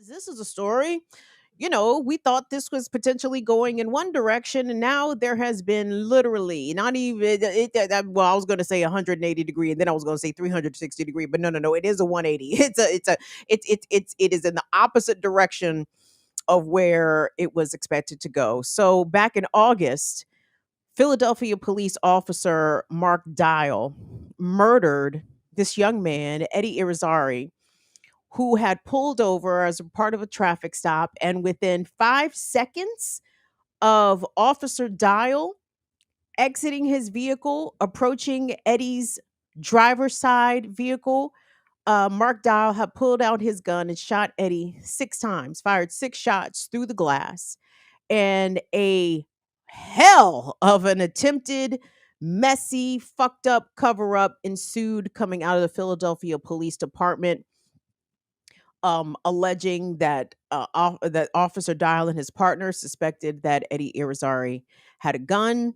This is a story. We thought this was potentially going in one direction, and now there has been literally not even well, I was going to say 180-degree, and then I was going to say 360-degree, but no, no, no, it is a 180. It is in the opposite direction of where it was expected to go. So back in August, Philadelphia police officer Mark Dial murdered this young man, Eddie Irizarry, who had pulled over as a part of a traffic stop. And within 5 seconds of Officer Dial exiting his vehicle, approaching Eddie's driver's side vehicle, Mark Dial had pulled out his gun and shot Eddie 6 times, fired 6 shots through the glass. And a hell of an attempted, messy, fucked up cover up ensued coming out of the Philadelphia Police Department, alleging that that Officer Dial and his partner suspected that Eddie Irizarry had a gun.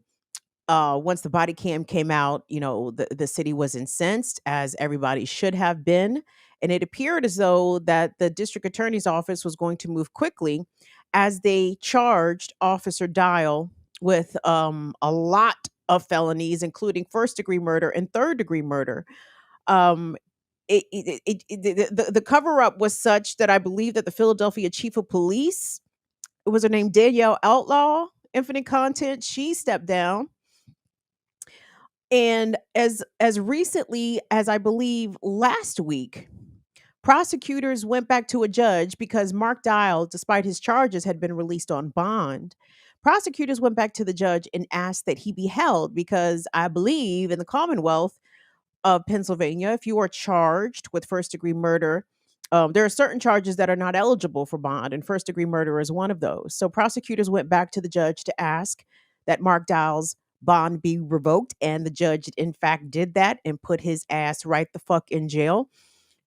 Once the body cam came out, the city was incensed, as everybody should have been. And it appeared as though that the district attorney's office was going to move quickly as they charged Officer Dial with a lot of felonies, including first degree murder and third degree murder. Um, the cover up was such that I believe that the Philadelphia chief of police, it was her name Danielle Outlaw, Infinite Content, she stepped down. And as recently as I believe last week, prosecutors went back to a judge because Mark Dial, despite his charges, had been released on bond. Prosecutors went back to the judge and asked that he be held because I believe in the Commonwealth of Pennsylvania, if you are charged with first degree murder, there are certain charges that are not eligible for bond, and first degree murder is one of those. So prosecutors went back to the judge to ask that Mark Dowell's bond be revoked, and the judge, in fact, did that and put his ass right the fuck in jail.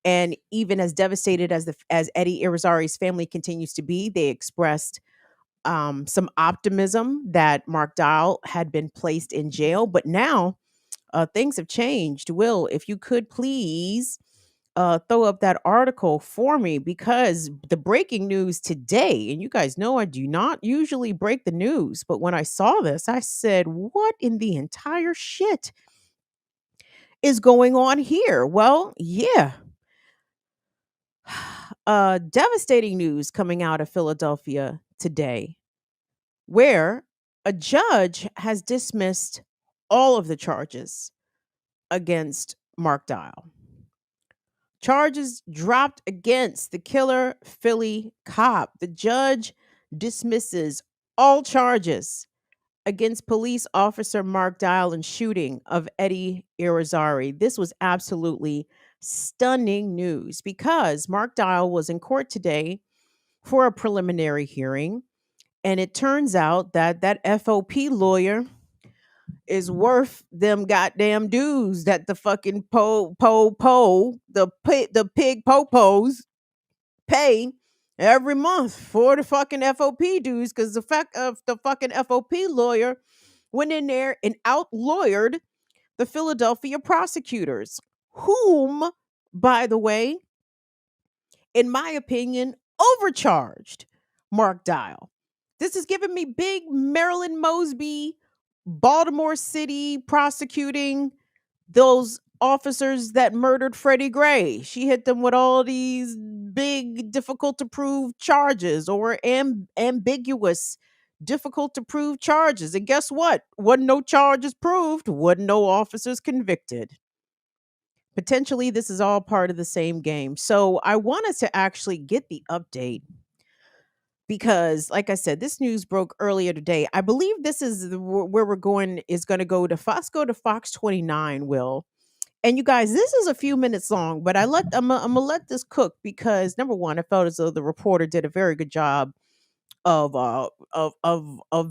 And even as devastated as Eddie Irizarry's family continues to be, they expressed some optimism that Mark Dowell had been placed in jail, but now things have changed. Will, if you could please throw up that article for me, because the breaking news today, and you guys know I do not usually break the news, but when I saw this, I said, what in the entire shit is going on here? Well, yeah. Devastating news coming out of Philadelphia today, where a judge has dismissed all of the charges against Mark Dial. Charges dropped against the killer Philly cop. The judge dismisses all charges against police officer Mark Dial in shooting of Eddie Irizarry. This was absolutely stunning news because Mark Dial was in court today for a preliminary hearing, and it turns out that that FOP lawyer is worth them goddamn dues that the fucking the pig popos pay every month for the fucking FOP dues, because the fact of the fucking FOP lawyer went in there and out lawyered the Philadelphia prosecutors, whom, by the way, in my opinion, overcharged Mark Dial. This is giving me big Marilyn Mosby, Baltimore City prosecuting those officers that murdered Freddie Gray. She hit them with all these big, difficult to prove charges, or ambiguous, difficult to prove charges. And guess what? Wasn't no charges proved, wasn't no officers convicted. Potentially, this is all part of the same game. So I want us to actually get the update because, like I said, this news broke earlier today. I believe this is where we're going, is going to go to Fox. Go to Fox 29, Will. And you guys, this is a few minutes long, but I'm gonna let this cook because, number one, I felt as though the reporter did a very good job of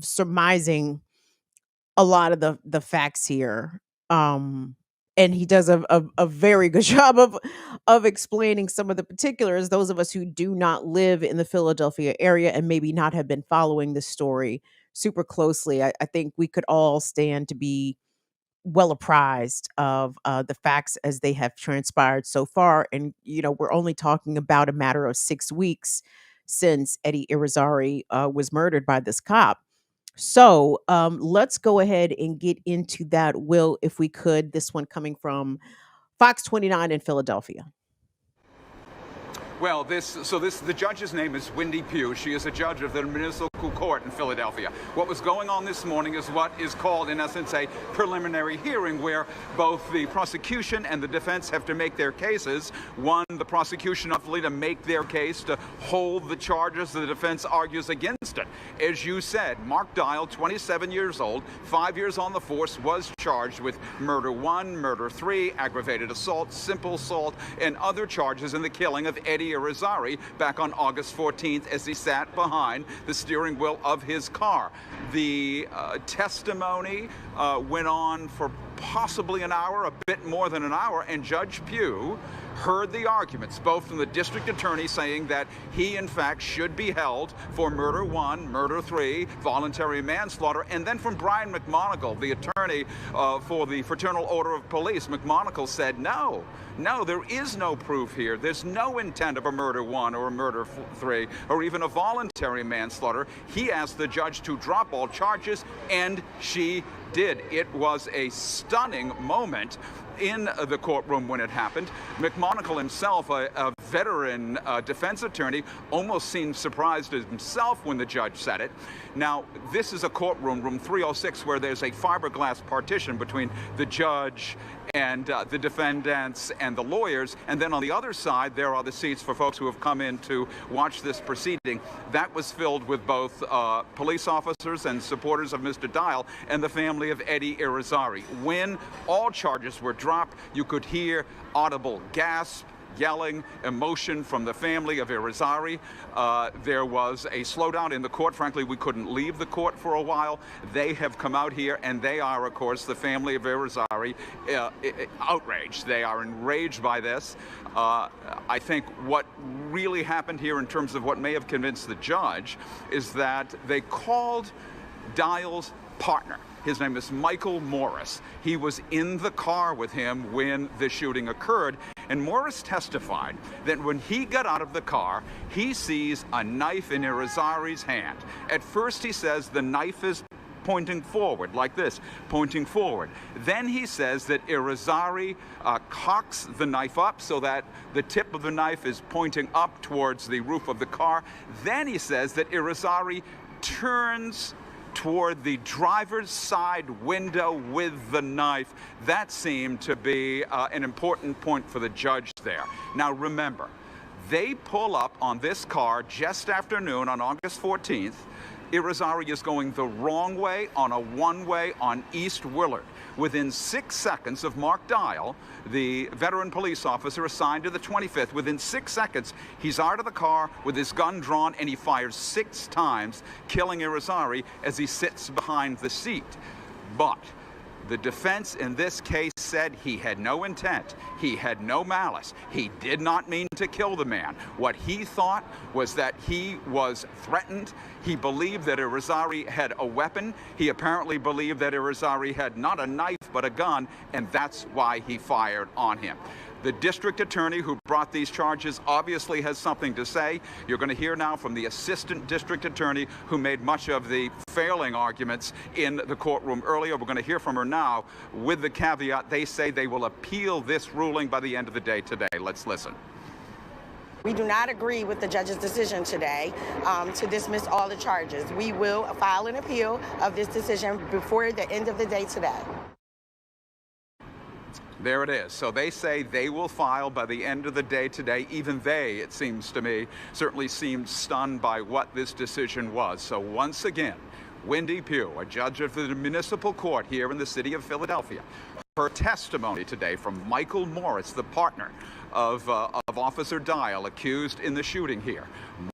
surmising a lot of the facts here. And he does a very good job of explaining some of the particulars. Those of us who do not live in the Philadelphia area and maybe not have been following the story super closely, I think we could all stand to be well apprised of the facts as they have transpired so far. And, we're only talking about a matter of 6 weeks since Eddie Irizarry was murdered by this cop. So let's go ahead and get into that, Will, if we could. This one coming from Fox 29 in Philadelphia. Well, the judge's name is Wendy Pugh. She is a judge of the municipal court in Philadelphia. What was going on this morning is what is called, in essence, a preliminary hearing where both the prosecution and the defense have to make their cases. One, the prosecution hopefully to make their case to hold the charges. The defense argues against it. As you said, Mark Dial, 27 years old, 5 years on the force, was charged with murder 1, murder 3, aggravated assault, simple assault, and other charges in the killing of Eddie Irizarry back on August 14th as he sat behind the steering wheel of his car. The testimony went on for possibly an hour, a bit more than an hour, and Judge Pugh heard the arguments, both from the district attorney saying that he, in fact, should be held for murder 1, murder 3, voluntary manslaughter, and then from Brian McMonagle, the attorney for the Fraternal Order of Police. McMonagle said, no, there is no proof here. There's no intent of a murder 1 or a murder 3 or even a voluntary manslaughter. He asked the judge to drop all charges, and she did. It was a stunning moment in the courtroom when it happened. McMonagle himself, a veteran defense attorney, almost seemed surprised himself when the judge said it. Now, this is a courtroom, room 306, where there's a fiberglass partition between the judge and the defendants and the lawyers. And then on the other side, there are the seats for folks who have come in to watch this proceeding. That was filled with both police officers and supporters of Mr. Dial and the family of Eddie Irizarry. When all charges were dropped, you could hear audible gasps, yelling, emotion from the family of Irizarry. There was a slowdown in the court. Frankly, we couldn't leave the court for a while. They have come out here, and they are, of course, the family of Irizarry, outraged. They are enraged by this. I think what really happened here in terms of what may have convinced the judge is that they called Dial's partner. His name is Michael Morris. He was in the car with him when the shooting occurred. And Morris testified that when he got out of the car, he sees a knife in Irizarry's hand. At first, he says the knife is pointing forward, like this, pointing forward. Then he says that Irizarry cocks the knife up so that the tip of the knife is pointing up towards the roof of the car. Then he says that Irizarry turns toward the driver's side window with the knife. That seemed to be an important point for the judge there. Now remember, they pull up on this car just after noon on August 14th. Irizarry is going the wrong way on a one-way on East Willard. Within 6 seconds of Mark Dial, the veteran police officer assigned to the 25th, within 6 seconds, he's out of the car with his gun drawn, and he fires 6 times, killing Irizarry as he sits behind the seat. But the defense in this case said he had no intent. He had no malice. He did not mean to kill the man. What he thought was that he was threatened. He believed that Irizarry had a weapon. He apparently believed that Irizarry had not a knife but a gun, and that's why he fired on him. The district attorney who brought these charges obviously has something to say. You're going to hear now from the assistant district attorney who made much of the failing arguments in the courtroom earlier. We're going to hear from her now with the caveat they say they will appeal this ruling by the end of the day today. Let's listen. We do not agree with the judge's decision today to dismiss all the charges. We will file an appeal of this decision before the end of the day today. There it is. So they say they will file by the end of the day today. Even they, it seems to me, certainly seemed stunned by what this decision was. So once again, Wendy Pugh, a judge of the municipal court here in the city of Philadelphia, her testimony today from Michael Morris, the partner of Officer Dial, accused in the shooting here.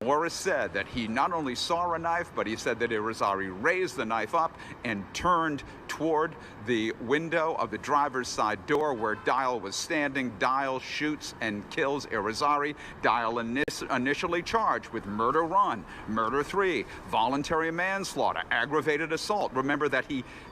Morris said that he not only saw a knife, but he said that Irizarry raised the knife up and turned toward the window of the driver's side door where Dial was standing. Dial shoots and kills Irizarry. Dial initially charged with murder 1, murder 3, voluntary manslaughter, aggravated assault. Remember that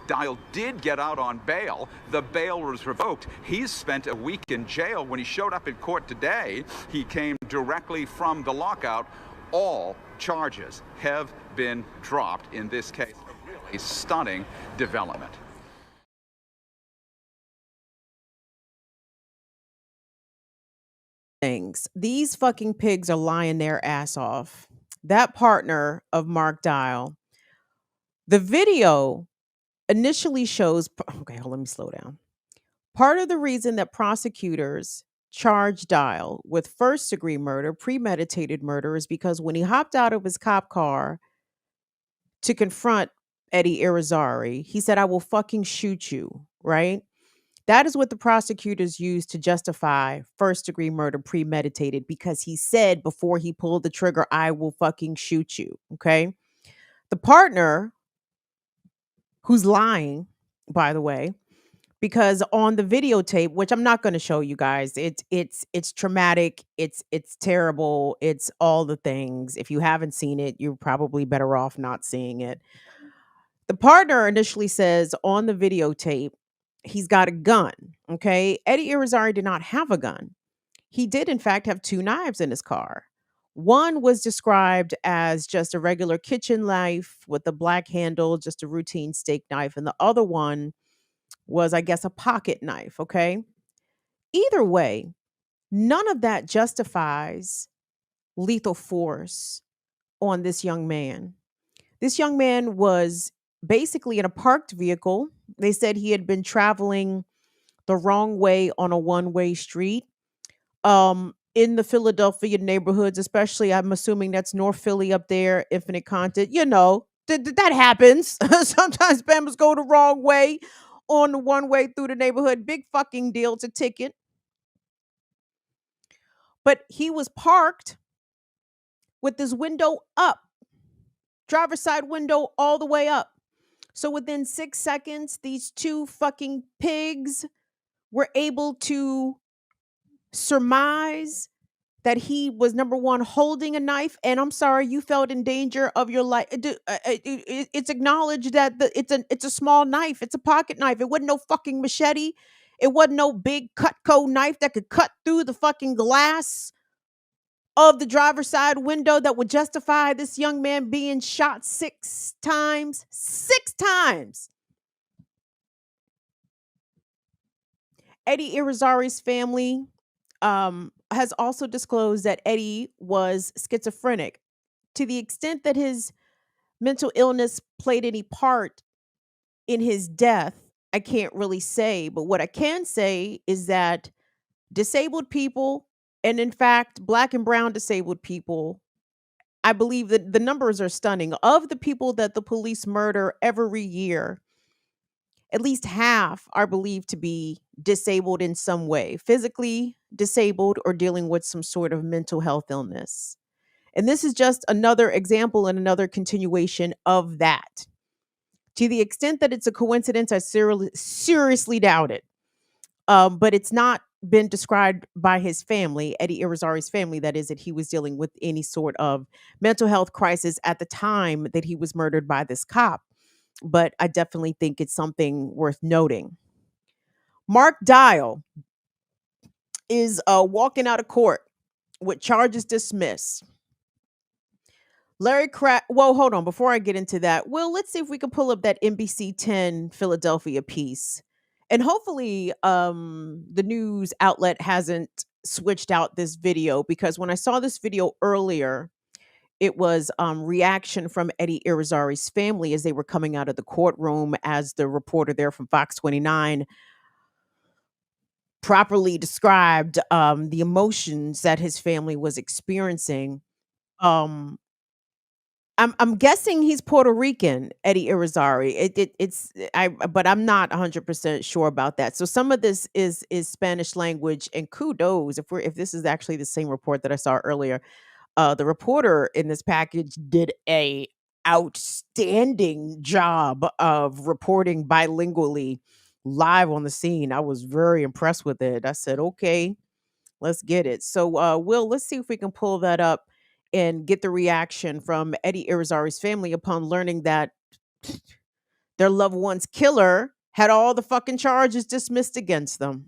Dial did get out on bail. The bail was revoked. He's spent a week in jail. When he showed up in court today, he came directly from the lockout. All charges have been dropped in this case. A really stunning development. Things. These fucking pigs are lying their ass off. That partner of Mark Dial, the video initially shows. Okay, hold on, let me slow down. Part of the reason that prosecutors charged Dial with first degree murder, premeditated murder, is because when he hopped out of his cop car to confront Eddie Irizarry, he said, "I will fucking shoot you," right? That is what the prosecutors used to justify first degree murder premeditated, because he said before he pulled the trigger, "I will fucking shoot you." Okay. The partner, who's lying, by the way, because on the videotape, which I'm not going to show you guys, it's traumatic, it's terrible, it's all the things. If you haven't seen it, you're probably better off not seeing it. The partner initially says on the videotape he's got a gun. Okay. Eddie Irizarry did not have a gun. He did, in fact, have 2 knives in his car. One was described as just a regular kitchen knife with a black handle, just a routine steak knife. And the other one was, I guess, a pocket knife. Okay. Either way, none of that justifies lethal force on this young man. This young man was basically in a parked vehicle. They said he had been traveling the wrong way on a one-way street in the Philadelphia neighborhoods, especially I'm assuming that's North Philly up there, Infinite Content. That happens. Sometimes Bama's go the wrong way on the one way through the neighborhood. Big fucking deal. It's a ticket. But he was parked with his window up, driver's side window all the way up. So within 6 seconds, these 2 fucking pigs were able to surmise that he was, number one, holding a knife, and I'm sorry, you felt in danger of your life. It's acknowledged that it's a small knife. It's a pocket knife. It wasn't no fucking machete. It wasn't no big Cutco knife that could cut through the fucking glass of the driver's side window that would justify this young man being shot 6 times. 6 times. Eddie Irizarry's family has also disclosed that Eddie was schizophrenic. To the extent that his mental illness played any part in his death, I can't really say. But what I can say is that disabled people, and in fact, Black and brown disabled people, I believe that the numbers are stunning. Of the people that the police murder every year, at least half are believed to be disabled in some way, physically disabled or dealing with some sort of mental health illness. And this is just another example and another continuation of that. To the extent that it's a coincidence, I seriously doubt it. But it's not been described by his family, Eddie Irizarry's family, that is, that he was dealing with any sort of mental health crisis at the time that he was murdered by this cop. But I definitely think it's something worth noting. Mark Dial is walking out of court with charges dismissed. Well, hold on. Before I get into that, well, let's see if we can pull up that NBC 10 Philadelphia piece. And hopefully the news outlet hasn't switched out this video, because when I saw this video earlier, it was reaction from Eddie Irizarry's family as they were coming out of the courtroom, as the reporter there from Fox 29 properly described the emotions that his family was experiencing. Um, I'm guessing he's Puerto Rican, Eddie Irizarry. But I'm not 100% sure about that. So some of this is Spanish language, and kudos if this is actually the same report that I saw earlier. The reporter in this package did a outstanding job of reporting bilingually live on the scene. I was very impressed with it. I said, okay, let's get it. So, Will, let's see if we can pull that up and get the reaction from Eddie Irizarry's family upon learning that their loved one's killer had all the fucking charges dismissed against them.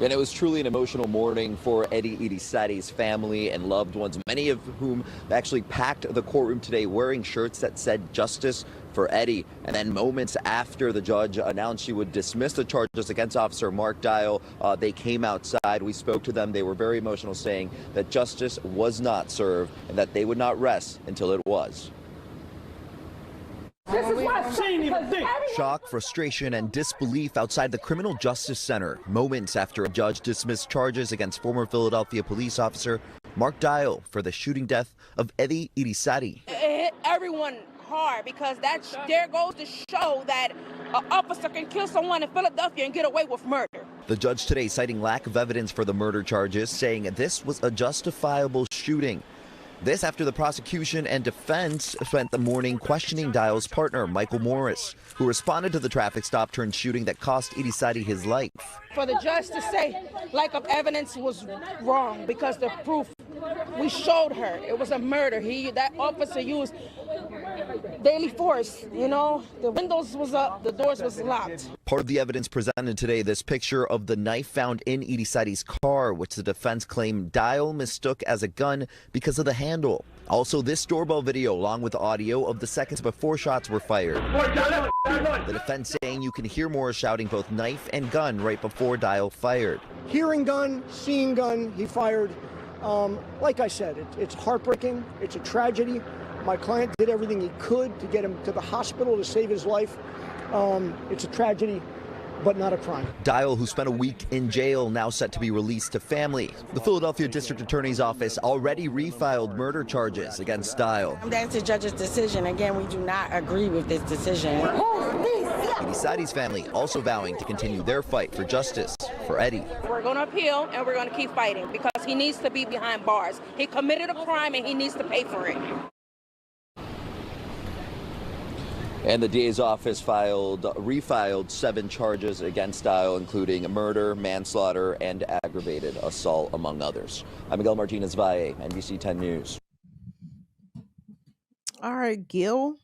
And it was truly an emotional morning for Eddie Irizarry's family and loved ones, many of whom actually packed the courtroom today wearing shirts that said "Justice for Eddie." And then moments after the judge announced she would dismiss the charges against Officer Mark Dial, they came outside. We spoke to them. They were very emotional, saying that justice was not served and that they would not rest until it was. This is what Shock, frustration, and disbelief outside the Criminal Justice Center, moments after a judge dismissed charges against former Philadelphia police officer Mark Dial for the shooting death of Eddie Irizarry. It hit everyone hard because there goes to show that an officer can kill someone in Philadelphia and get away with murder. The judge today citing lack of evidence for the murder charges, saying this was a justifiable shooting. This after the prosecution and defense spent the morning questioning Dial's partner, Michael Morris, who responded to the traffic stop turned shooting that cost Irizarry his life. For the judge to say lack of evidence was wrong because the proof, we showed her it was a murder. That officer used deadly force, the windows was up, the doors was locked. Part of the evidence presented today, this picture of the knife found in Irizarry's car, which the defense claimed Dial mistook as a gun because of the handle. Also, this doorbell video, along with audio of the seconds before shots were fired. The defense saying you can hear Morris shouting both knife and gun right before Dial fired. Hearing gun, seeing gun, he fired. Like I said, it's heartbreaking. It's a tragedy. My client did everything he could to get him to the hospital to save his life. It's a tragedy, but not a crime. Dial, who spent a week in jail, now set to be released to family. The Philadelphia District Attorney's Office already refiled murder charges against Dial. That's the judge's decision. Again, we do not agree with this decision. Irizarry's family also vowing to continue their fight for justice for Eddie. We're going to appeal and we're going to keep fighting because he needs to be behind bars. He committed a crime and he needs to pay for it. And the DA's office refiled 7 charges against Dial, including murder, manslaughter, and aggravated assault, among others. I'm Miguel Martinez-Valle, NBC 10 News. All right, Gil.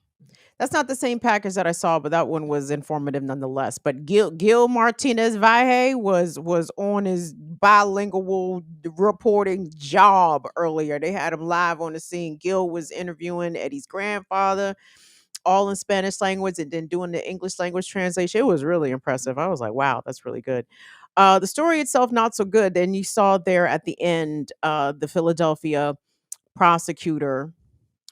That's not the same package that I saw, but that one was informative nonetheless. But Gil Martinez-Valle was on his bilingual reporting job earlier. They had him live on the scene. Gil was interviewing Eddie's grandfather, all in Spanish language, and then doing the English language translation. It was really impressive. I was like, wow, that's really good. The story itself, not so good. Then you saw there at the end, the Philadelphia prosecutor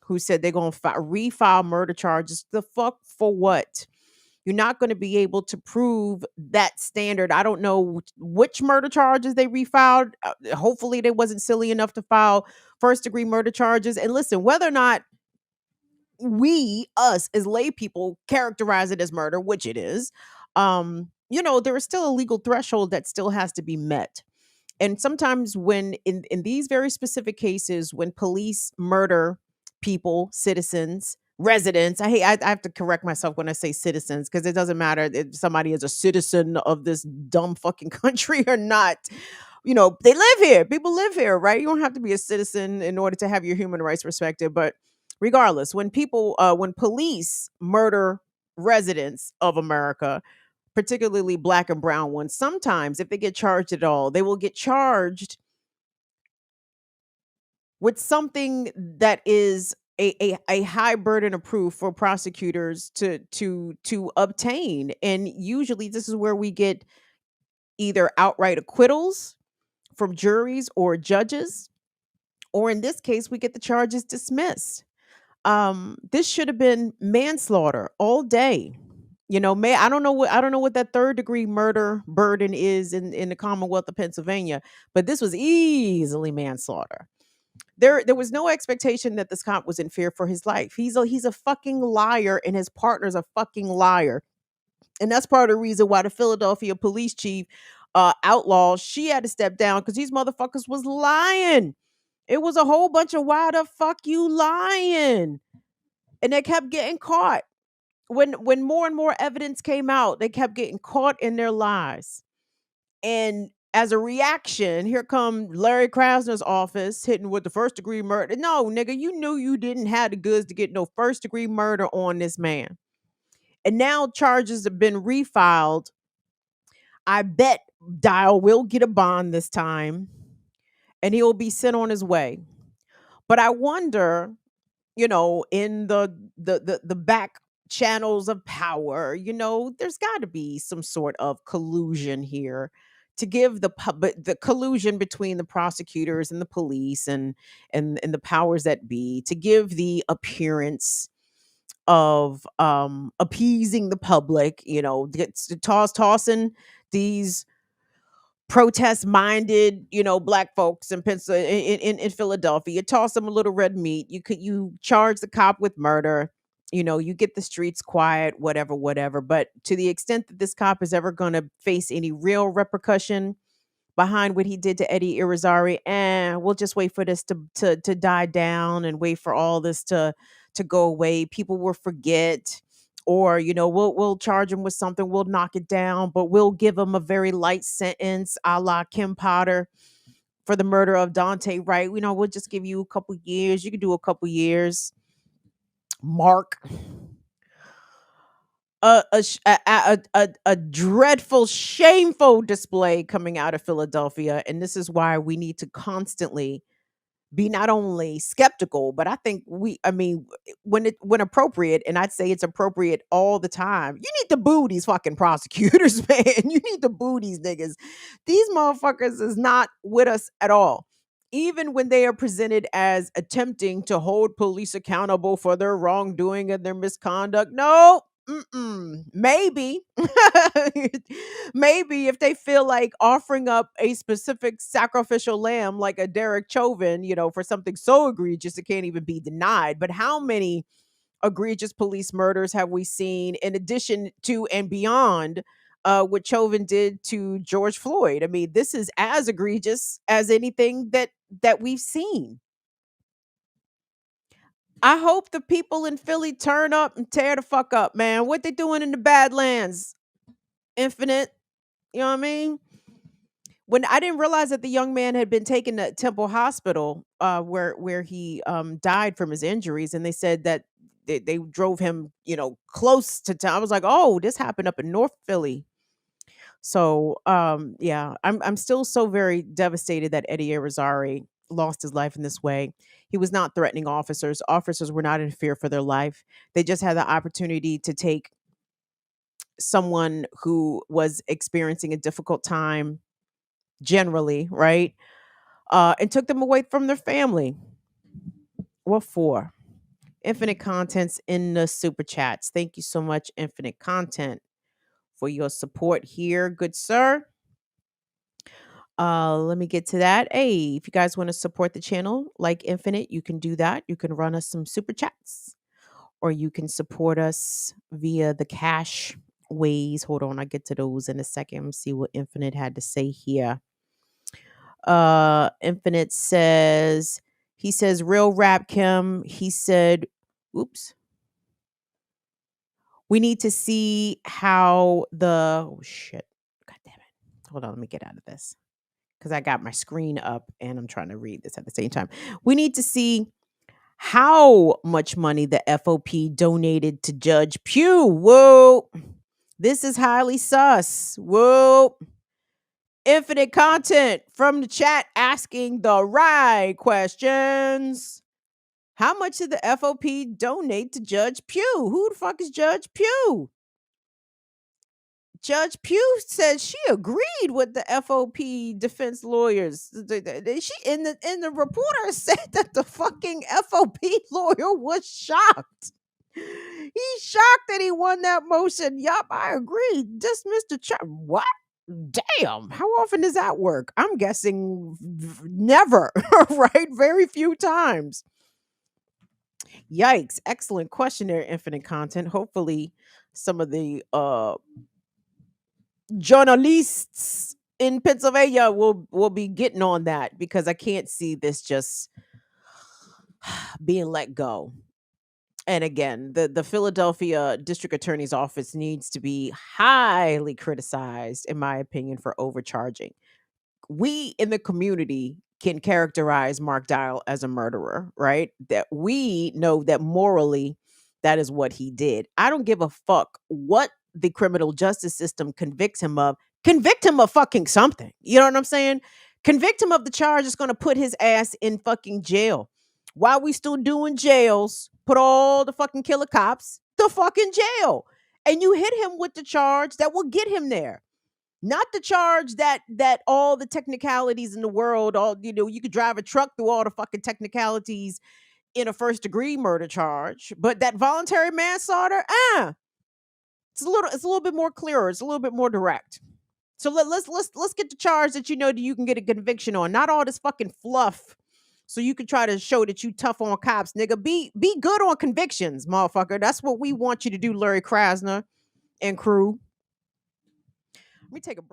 who said they're going to refile murder charges. The fuck for what? You're not going to be able to prove that standard. I don't know which murder charges they refiled. Hopefully they wasn't silly enough to file first-degree murder charges. And listen, whether or not us as lay people characterize it as murder, which it is, there is still a legal threshold that still has to be met. And sometimes when in these very specific cases, when police murder people, citizens, residents, I have to correct myself when I say citizens, because it doesn't matter if somebody is a citizen of this dumb fucking country or not. They live here. People live here, right? You don't have to be a citizen in order to have your human rights respected. But regardless, when police murder residents of America, particularly black and brown ones, sometimes if they get charged at all, they will get charged with something that is a high burden of proof for prosecutors to obtain. And usually this is where we get either outright acquittals from juries or judges, or in this case, we get the charges dismissed. This should have been manslaughter all day. I don't know what that third degree murder burden is in the Commonwealth of Pennsylvania, but this was easily manslaughter. There was no expectation that this cop was in fear for his life. He's a fucking liar, and his partner's a fucking liar. And that's part of the reason why the Philadelphia police chief outlawed, she had to step down because these motherfuckers was lying. It was a whole bunch of why the fuck you lying? And they kept getting caught. When more and more evidence came out, they kept getting caught in their lies. And as a reaction, here come Larry Krasner's office hitting with the first degree murder. No, nigga, you knew you didn't have the goods to get no first degree murder on this man. And now charges have been refiled. I bet Dial will get a bond this time and he'll be sent on his way. But I wonder, in the back channels of power, there's got to be some sort of collusion here to give the public, the collusion between the prosecutors and the police and the powers that be, to give the appearance of appeasing the public, tossing these protest minded, black folks in in Philadelphia. You toss them a little red meat. You charge the cop with murder. You get the streets quiet, whatever. But to the extent that this cop is ever going to face any real repercussion behind what he did to Eddie Irizarry, we'll just wait for this to die down and wait for all this to go away. People will forget, or we'll charge him with something, we'll knock it down, but we'll give him a very light sentence, a la Kim Potter for the murder of Dante Wright. We'll just give you a couple years. You can do a couple years. Mark. A dreadful, shameful display coming out of Philadelphia, and this is why we need to constantly be not only skeptical, but I think when appropriate, and I'd say it's appropriate all the time, you need to boo these fucking prosecutors, man. You need to boo these niggas. These motherfuckers is not with us at all. Even when they are presented as attempting to hold police accountable for their wrongdoing and their misconduct. No, maybe. Maybe if they feel like offering up a specific sacrificial lamb like a Derek Chauvin, for something so egregious it can't even be denied. But how many egregious police murders have we seen in addition to and beyond what Chauvin did to George Floyd? I mean, this is as egregious as anything that we've seen. I hope the people in Philly turn up and tear the fuck up, man. What they doing in the Badlands? Infinite, you know what I mean? When I didn't realize that the young man had been taken to Temple Hospital, where he died from his injuries, and they said that they drove him, close to town. I was like, oh, this happened up in North Philly. So yeah, I'm still so very devastated that Eddie Irizarry lost his life in this way. He was not threatening officers. Officers were not in fear for their life. They just had the opportunity to take someone who was experiencing a difficult time generally, right? And took them away from their family. What for? Infinite Content's in the super chats. Thank you so much, Infinite Content, for your support here, good sir. Let me get to that. Hey, if you guys want to support the channel like Infinite, you can do that. You can run us some super chats, or you can support us via the cash ways. Hold on, I'll get to those in a second. Let's see what Infinite had to say here. Infinite says, he says, real rap Kim. He said, oops. We need to see how oh shit. God damn it. Hold on, let me get out of this, because I got my screen up and I'm trying to read this at the same time. We need to see how much money the FOP donated to Judge Pugh. Whoa. This is highly sus. Whoa. Infinite Content from the chat asking the right questions. How much did the FOP donate to Judge Pugh? Who the fuck is Judge Pugh? Judge Pugh said she agreed with the FOP defense lawyers. She in the reporter said that the fucking FOP lawyer was shocked. He's shocked that he won that motion. Yup, I agree. Dismiss the charge. What? Damn. How often does that work? I'm guessing never, right? Very few times. Yikes. Excellent question there, Infinite Content. Hopefully, some of the journalists in Pennsylvania will be getting on that, because I can't see this just being let go. And again, the Philadelphia District Attorney's Office needs to be highly criticized, in my opinion, for overcharging. We in the community can characterize Mark Dial as a murderer, right? That we know that morally that is what he did. I don't give a fuck what the criminal justice system convicts him of. Convict him of fucking something. You know what I'm saying? Convict him of the charge that's going to put his ass in fucking jail. While we still doing jails, put all the fucking killer cops the fucking jail. And you hit him with the charge that will get him there. Not the charge that all the technicalities in the world, all you could drive a truck through all the fucking technicalities in a first degree murder charge, but that voluntary manslaughter, it's a little bit more clearer, it's a little bit more direct. So let's get the charge that you can get a conviction on, not all this fucking fluff. So you can try to show that you tough on cops, nigga. Be good on convictions, motherfucker. That's what we want you to do, Larry Krasner and crew. Let me take a break.